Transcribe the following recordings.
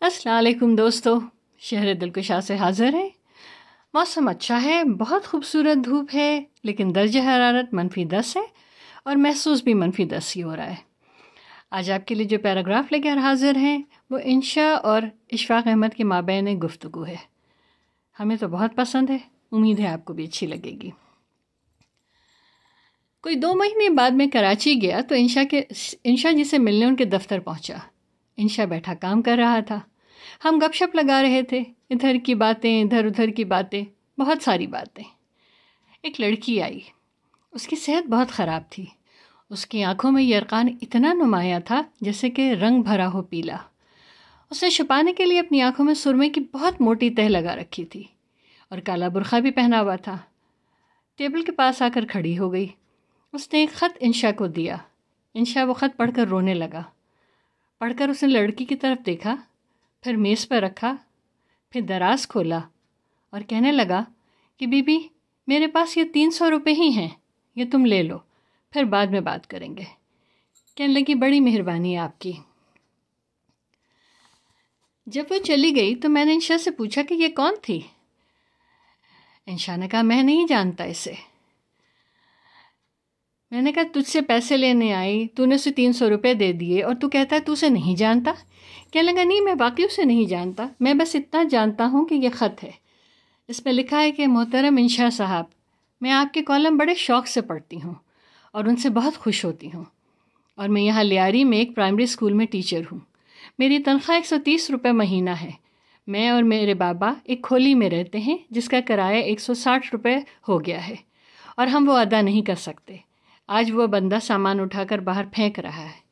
السلام علیکم دوستو، شہر دلکشا سے حاضر ہے۔ موسم اچھا ہے، بہت خوبصورت دھوپ ہے، لیکن درجہ حرارت -10 ہے اور محسوس بھی -10 ہی ہو رہا ہے۔ آج آپ کے لیے جو پیراگراف لے کر حاضر ہیں وہ انشا اور اشفاق احمد کے مابین گفتگو ہے۔ ہمیں تو بہت پسند ہے، امید ہے آپ کو بھی اچھی لگے گی۔ کوئی 2 مہینے بعد میں کراچی گیا تو انشا جی سے ملنے ان کے دفتر پہنچا۔ انشا بیٹھا کام کر رہا تھا، ہم گپ شپ لگا رہے تھے، ادھر کی باتیں ادھر ادھر کی باتیں، بہت ساری باتیں۔ ایک لڑکی آئی، اس کی صحت بہت خراب تھی، اس کی آنکھوں میں یرقان اتنا نمایاں تھا جیسے کہ رنگ بھرا ہو پیلا۔ اس نے چھپانے کے لیے اپنی آنکھوں میں سرمے کی بہت موٹی تہ لگا رکھی تھی اور کالا برقع بھی پہنا ہوا تھا۔ ٹیبل کے پاس آ کر کھڑی ہو گئی۔ اس نے ایک خط انشا کو دیا۔ انشا وہ خط پڑھ کر رونے لگا۔ پڑھ کر اس نے لڑکی کی طرف دیکھا، پھر میز پر رکھا، پھر دراز کھولا اور کہنے لگا کہ بی بی میرے پاس یہ 300 روپے ہی ہیں، یہ تم لے لو، پھر بعد میں بات کریں گے۔ کہنے لگی بڑی مہربانی ہے آپ کی۔ جب وہ چلی گئی تو میں نے انشا سے پوچھا کہ یہ کون تھی؟ انشا نے کہا میں نہیں جانتا اسے۔ میں نے کہا تجھ سے پیسے لینے آئی، تو نے اسے 300 روپے دے دیے اور تو کہتا ہے تو اسے نہیں جانتا؟ کہنے لگا نہیں، میں واقعی اسے نہیں جانتا، میں بس اتنا جانتا ہوں کہ یہ خط ہے، اس میں لکھا ہے کہ محترم انشا صاحب، میں آپ کے کالم بڑے شوق سے پڑھتی ہوں اور ان سے بہت خوش ہوتی ہوں، اور میں یہاں لیاری میں ایک پرائمری اسکول میں ٹیچر ہوں۔ میری تنخواہ 130 روپے مہینہ ہے۔ میں اور میرے بابا ایک کھولی میں رہتے ہیں جس کا کرایہ 160 روپے ہو گیا ہے اور ہم وہ ادا نہیں کر سکتے۔ آج وہ بندہ سامان اٹھا کر باہر پھینک رہا ہے۔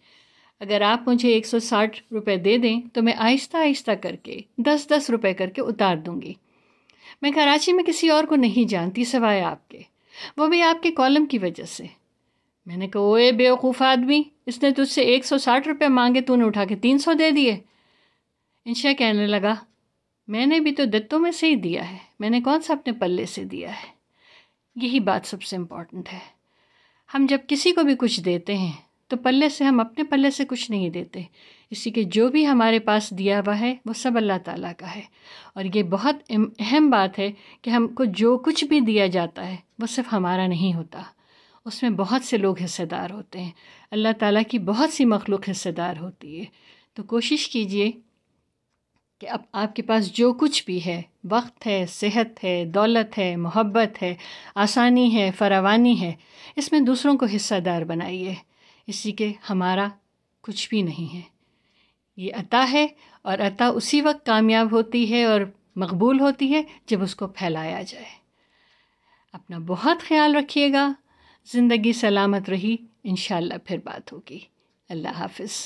اگر آپ مجھے 160 روپے دے دیں تو میں آہستہ آہستہ کر کے 10 روپے کر کے اتار دوں گی۔ میں کراچی میں کسی اور کو نہیں جانتی سوائے آپ کے، وہ بھی آپ کے کالم کی وجہ سے۔ میں نے کہا اوے بیوقوف آدمی، اس نے تجھ سے 160 روپے مانگے، تو نے اٹھا کے 300 دے دیے۔ انشا کہنے لگا میں نے بھی تو دتوں میں سے ہی دیا ہے، میں نے کون سا اپنے پلے سے دیا ہے۔ یہی بات سب سے امپورٹنٹ ہے۔ ہم جب کسی کو بھی کچھ دیتے ہیں تو پلے سے، ہم اپنے پلے سے کچھ نہیں دیتے، اسی کے جو بھی ہمارے پاس دیا ہوا ہے وہ سب اللہ تعالیٰ کا ہے۔ اور یہ بہت اہم بات ہے کہ ہم کو جو کچھ بھی دیا جاتا ہے وہ صرف ہمارا نہیں ہوتا، اس میں بہت سے لوگ حصے دار ہوتے ہیں، اللہ تعالیٰ کی بہت سی مخلوق حصے دار ہوتی ہے۔ تو کوشش کیجئے کہ اب آپ کے پاس جو کچھ بھی ہے، وقت ہے، صحت ہے، دولت ہے، محبت ہے، آسانی ہے، فراوانی ہے، اس میں دوسروں کو حصہ دار بنائیے، اسی کے ہمارا کچھ بھی نہیں ہے۔ یہ عطا ہے، اور عطا اسی وقت کامیاب ہوتی ہے اور مقبول ہوتی ہے جب اس کو پھیلایا جائے۔ اپنا بہت خیال رکھیے گا، زندگی سلامت رہی، انشاءاللہ پھر بات ہوگی۔ اللہ حافظ۔